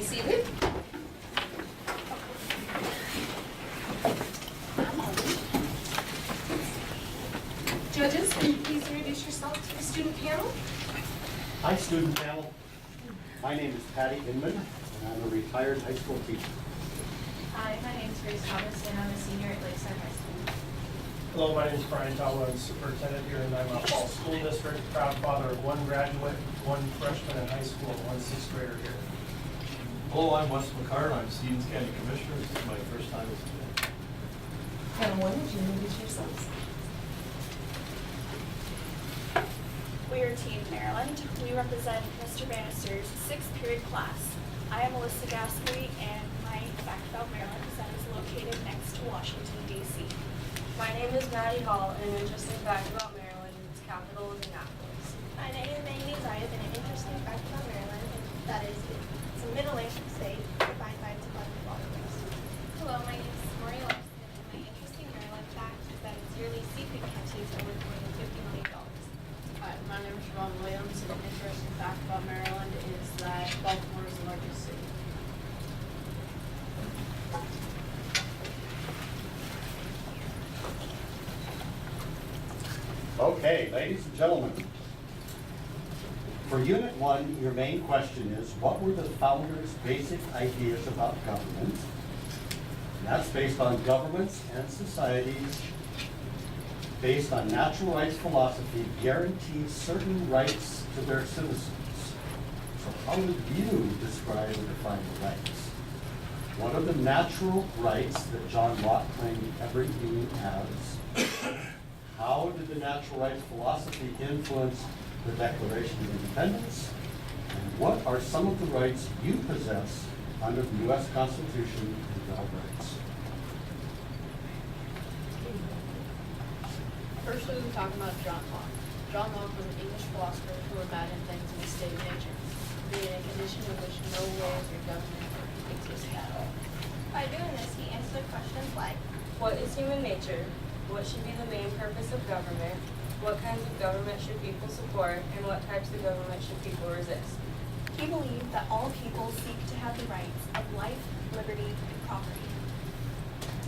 seated. Judges, will you please introduce yourself to the student panel? Hi, student panel. My name is Patty Inman, and I'm a retired high school teacher. Hi, my name is Grace Thomas, and I'm a senior at Lakeside High School. Hello, my name is Brian Tallow. I'm superintendent here, and I'm a Fall School District, proud father of one graduate, one freshman in high school, and one sixth grader here. Hello, I'm Wes McCart. I'm Stevens County Commissioner. This is my first time as a judge. Panel one, would you introduce yourselves? We are Team Maryland. We represent Mr. Bannister's sixth period class. I am Melissa Gaskery, and my fact about Maryland is that it's located next to Washington, D.C. My name is Maddie Hall, and an interesting fact about Maryland is its capital is Annapolis. My name is Amy Zayed, and an interesting fact about Maryland is that it's a middle-aged state defined by its abundant waterways. Hello, my name is Maureen Larson, and my interesting Maryland fact is that its yearly seafood catches are worth more than $50 million. Hi, my name is Siobhan Williams, and an interesting fact about Maryland is that Baltimore is the largest city. Okay, ladies and gentlemen. For Unit 1, your main question is, what were the founders' basic ideas about government? And that's based on governments and societies based on natural rights philosophy guarantees certain rights to their citizens. So how would you describe and define the rights? What are the natural rights that John Locke claimed every being has? How did the natural rights philosophy influence the Declaration of Independence? And what are some of the rights you possess under the U.S. Constitution and Bill of Rights? Firstly, we talk about John Locke. John Locke was an English philosopher who imagined things in a state of nature, being a condition in which no laws or government existed at all. By doing this, he answered questions like, What is human nature? What should be the main purpose of government? What kinds of government should people support? And what types of government should people resist? he believed that all people seek to have the rights of life, liberty, and property.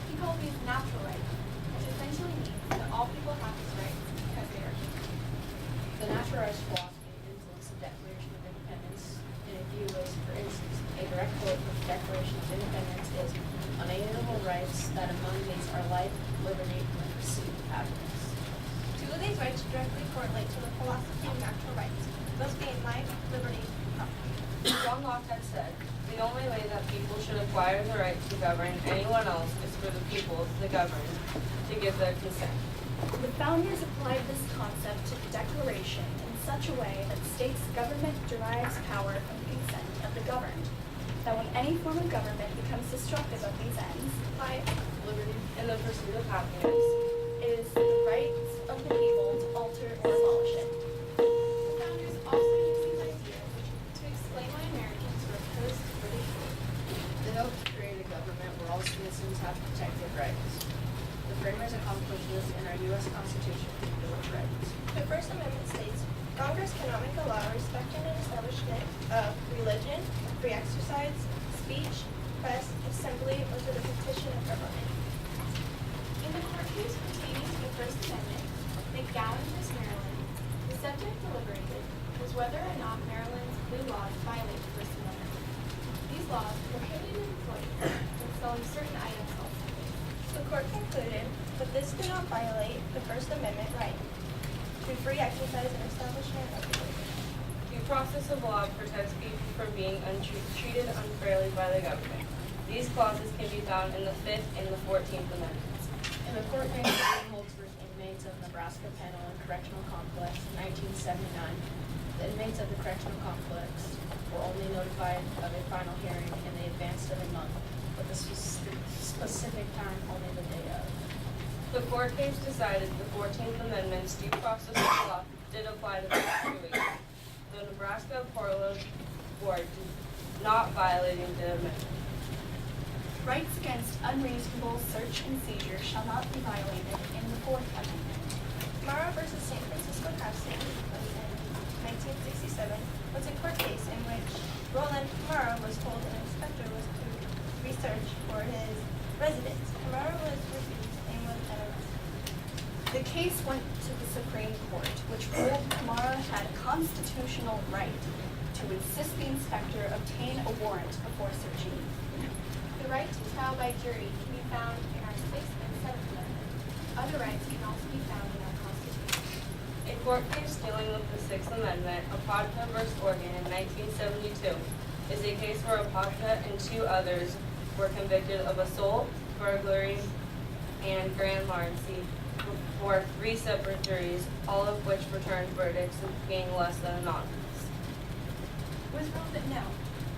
He called these natural rights, which essentially means that all people have these rights because they are human. The natural rights philosophy influenced the Declaration of Independence in a few ways. For instance, a direct quote from the Declaration of Independence is, "Unalienable rights that among these are life, liberty, and the pursuit of happiness." Two of these rights directly correlate to the philosophy of natural rights, those being life, liberty, and property. John Locke had said, "The only way that people should acquire the right to govern anyone else is for the people, the governed, to give their consent." The founders applied this concept to the Declaration in such a way that states government derives power from the consent of the governed. That when any form of government becomes destructive of these ends, life, Liberty and the pursuit of happiness. it is the rights of the people to alter or abolish it. The founders also used these ideas to explain why Americans were opposed to British rule. They helped to create a government where all citizens have protected rights. The framers accomplished this in our U.S. Constitution and Bill of Rights. The First Amendment states, Congress cannot make a law respecting an establishment of religion, free exercise, speech, press, assembly, or to the petition of government. In the court case pertaining to the First Amendment, McGowan v. Maryland, the subject deliberated was whether or not Maryland's blue laws violate the First Amendment. These laws prohibited employees from selling certain items openly. The court concluded that this did not violate the First Amendment right to free exercise and establishment of religion. Due process of law protects people from being treated unfairly by the government. These clauses can be found in the 5th and the 14th Amendments. In the court case of Holtz v. Inmates of Nebraska Penal and Correctional Complex in 1979, the inmates of the correctional complex were only notified of a final hearing in the advance of a month, but the specific time only the day of. The court case decided the 14th Amendment's due process of law did apply to the situation. The Nebraska Appellate Board did not violating the amendment. Rights against unreasonable search and seizure shall not be violated in the Fourth Amendment. Morrow v. San Francisco Housing in 1967 was a court case in which Roland Morrow was told in his instructor was to research for his residence. Kamara was refused and was then arrested. The case went to the Supreme Court, which ruled Kamara had a constitutional right to insist the inspector obtain a warrant before searching. The right to trial by jury can be found in our Sixth and Seventh Amendment. Other rights can also be found in our Constitution. A court case dealing with the Sixth Amendment, Apodka v. Oregon in 1972, is a case where Apodka and two others were convicted of assault, burglary, and grand larceny before 3 separate juries, all of which returned verdicts of being less than anonymous. It was ruled that no,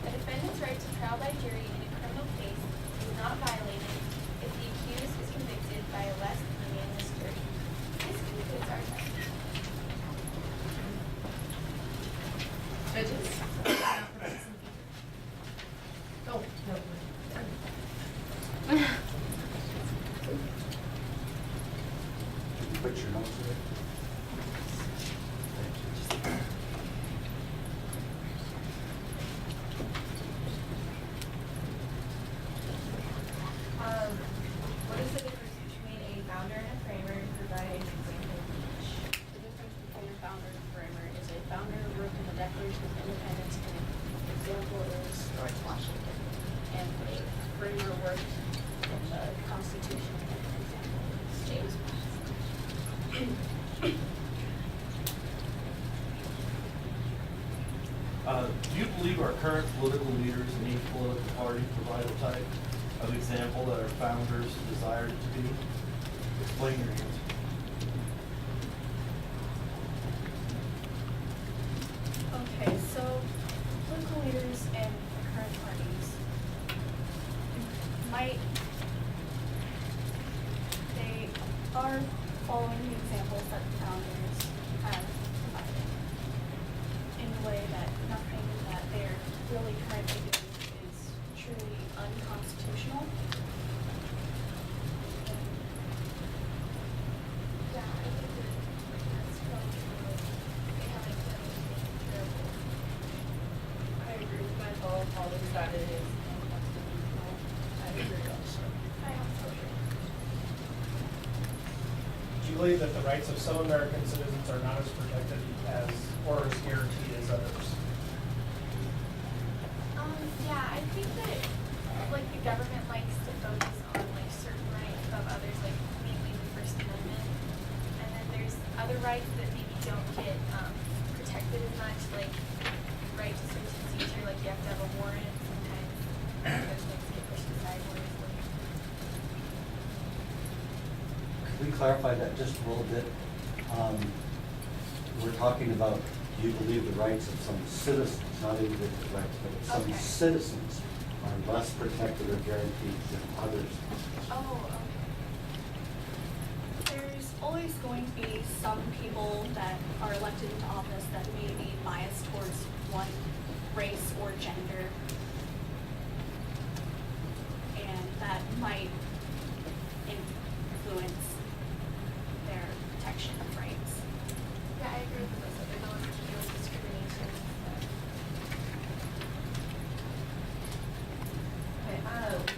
a defendant's right to trial by jury in a criminal case is not violated if the accused is convicted by a less unanimous jury. This concludes our testimony. Judges? Oh, no. Did you put your notes in? What is the difference between a founder and a framer? Provide an example of each. The difference between a founder and a framer is a founder worked in the Declaration of Independence, and an example is George Washington. And a framer worked in the Constitution, and an example is James Madison. Do you believe our current political leaders in each political party provide a type of example that our founders desired it to be? Explain your answer. Okay, so political leaders in the current parties they are following the examples that the founders have provided in a way that nothing that they're really currently doing is truly unconstitutional. Yeah, I think that that's probably true. They haven't done anything terrible. I agree with my fellow colleagues that it is unconstitutional. I agree also. I also agree. Do you believe that the rights of some American citizens are not as protected as, or as guaranteed as others? Yeah, I think that like the government likes to focus on like certain rights above others, like mainly the First Amendment. And then there's other rights that maybe don't get protected as much, like right to search and seizure, like you have to have a warrant sometimes. Those things get pushed aside more easily. Could we clarify that just a little bit? We're talking about, do you believe the rights of some citizens, not individual rights, but some Okay. citizens are less protected or guaranteed than others? Oh, okay. There's always going to be some people that are elected into office that may be biased towards one race or gender. And that might influence their protection of rights. Yeah, I agree with those other ones, feels discrimination. Okay,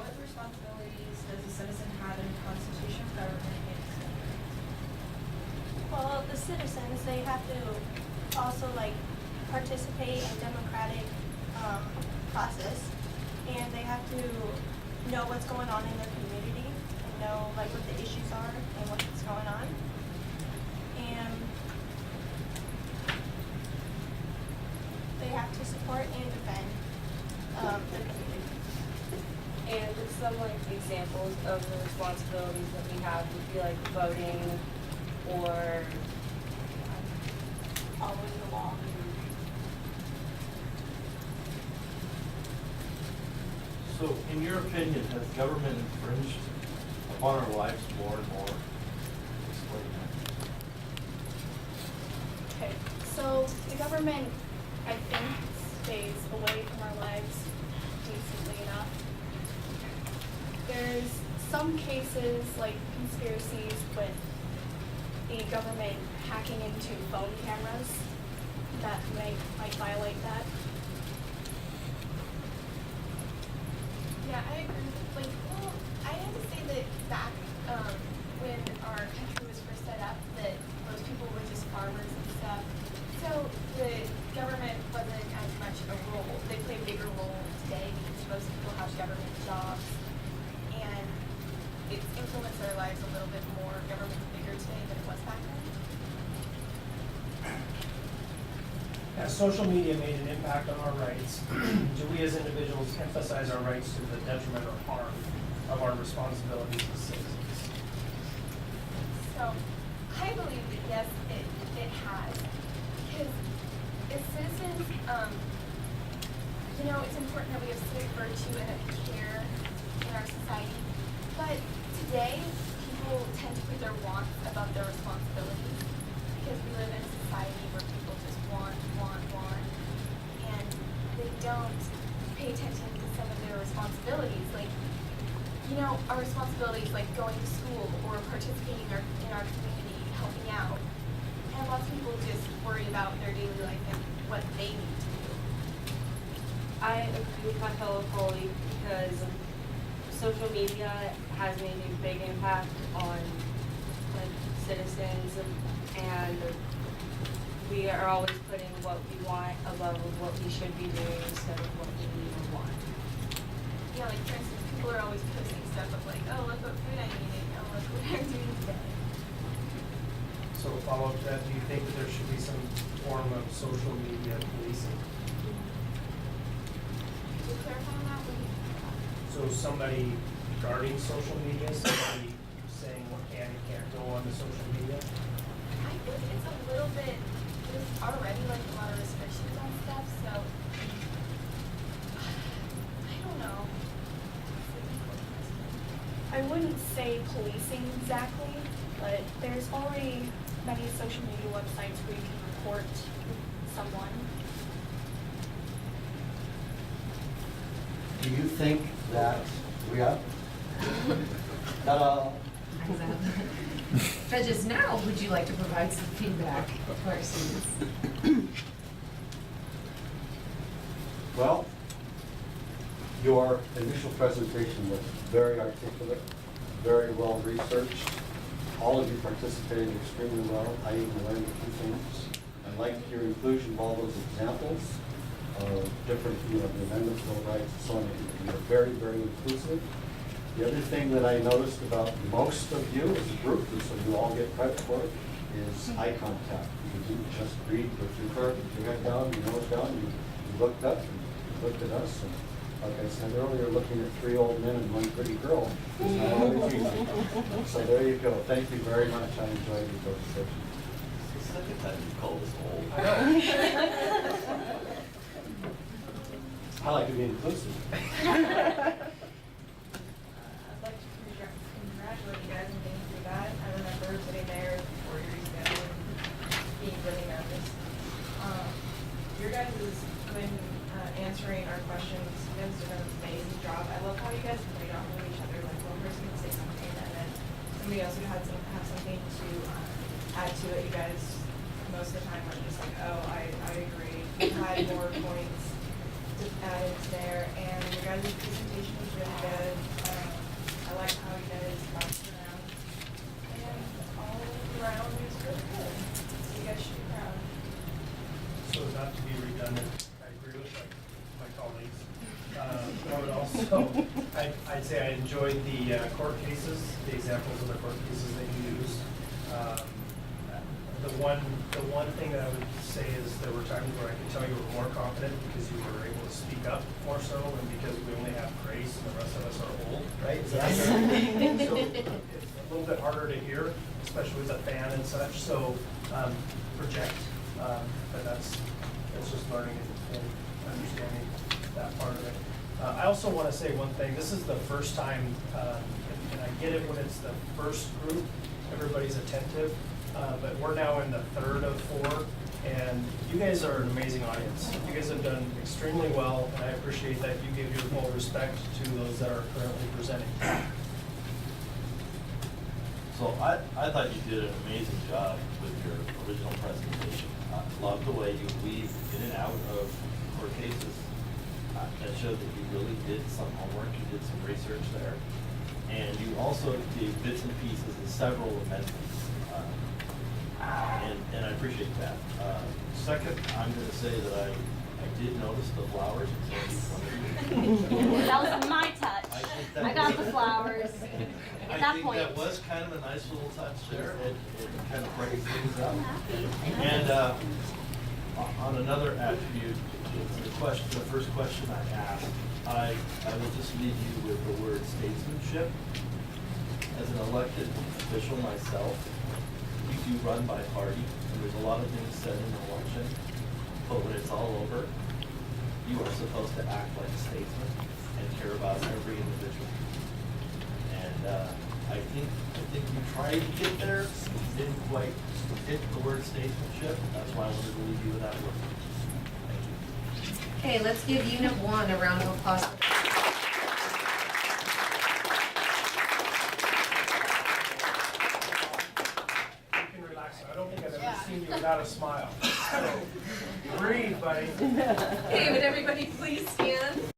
what responsibilities does a citizen have in a constitutional government and Well, the citizens, they have to also like participate in democratic process, and they have to know what's going on in their community and know like what the issues are and what's going on. And they have to support and defend their community. And some like examples of the responsibilities that we have would be like voting or Following the law. So, in your opinion, has government infringed upon our lives more and more? Explain that. Okay, so the government, I think, stays away from our lives decently enough. There's some cases like conspiracies with the government hacking into phone cameras that might violate that. Yeah, I agree. Like, well, I have to say that back when our country was first set up, that most people were just farmers and stuff. So the government wasn't as much a role. They play a bigger role today because most people have government jobs, and it's influenced our lives a little bit more. Government's bigger today than it was back then. As social media made an impact on our rights, do we as individuals emphasize our rights to the detriment or harm of our responsibilities as citizens? So I believe that yes, it has. Because as citizens, it's important that we have civic virtue and that we care in our society. But today, people tend to put their wants above their responsibilities because we live in a society where people just want, and they don't pay attention to some of their responsibilities. Like, our responsibilities like going to school or participating in our community, helping out. And lots of people just worry about their daily life and what they need to do. I agree with my fellow colleague because social media has made a big impact on citizens, and we are always putting what we want above what we should be doing instead of what we need or want. Yeah, like for instance, people are always posting stuff of like, oh, look what food I'm eating, oh, look what I'm doing today. So to follow up to that, do you think that there should be some form of social media policing? To clarify on that, what do you think about that? So somebody guarding social media, somebody saying what can and can't go on the social media? I think it's a little bit, there's already like a lot of restrictions on stuff, so I don't know. I wouldn't say policing exactly, but there's already many social media websites where you can report someone. Do you think that we are? Ta-da! Judges, now would you like to provide some feedback to our students? Well, your initial presentation was very articulate, very well researched. All of you participated extremely well. I even learned a few things. I liked your inclusion of all those examples of different, the amendments, bill of rights, and so on. You're very, very inclusive. The other thing that I noticed about most of you as a group, and so you all get credit for it, is eye contact. You didn't just read with your head down, your nose down. You looked up and you looked at us. And like I said earlier, looking at 3 old men and 1 pretty girl is not always easy. So there you go. Thank you very much. I enjoyed your presentation. It's the second time you've called us old. I know. I like to be inclusive. I'd like to congratulate you guys on getting through that. I remember sitting there 4 years ago and being really nervous. Your guys when answering our questions, you guys did an amazing job. I love how you guys played off of each other. Like one person would say something and then somebody else would have something to add to it. You guys most of the time were just like, oh, I agree. You had more points to add into there, and your guys' presentation was really good. I like how you guys bounced around, and all around it was really good. So you guys should be proud. So not to be redundant, I agree with my colleagues. I would also, I'd say I enjoyed the court cases, the examples of the court cases that you used. The one thing that I would say is there were times where I could tell you were more confident because you were able to speak up more so, and because we only have grace and the rest of us are old, right? Is that right? So it's a little bit harder to hear, especially with a fan and such. So project, but that's just learning and understanding that part of it. I also want to say one thing. This is the first time, and I get it when it's the first group, everybody's attentive. But we're now in the 3rd of 4, and you guys are an amazing audience. You guys have done extremely well, and I appreciate that you give your full respect to those that are currently presenting. So I thought you did an amazing job with your original presentation. I love the way you weave in and out of court cases. That showed that you really did some homework, you did some research there. And you also gave bits and pieces in several amendments. And I appreciate that. Second, I'm gonna say that I did notice the flowers and so That was my touch. I think that I got was- the flowers at that point. I think that was kind of a nice little touch there. It kind of breaks things up. And on another attribute, the first question I asked, I will just leave you with the word statesmanship. As an elected official myself, we do run by party, and there's a lot of things said in the election, but when it's all over, you are supposed to act like a statesman and care about every individual. And I think you tried to get there, didn't quite hit the word statesmanship. That's why I wanted to leave you with that word. Thank you. Okay, let's give Unit 1 a round of applause. You can relax. I don't think I've ever seen you without a smile. So, breathe, buddy. Okay, would everybody please stand?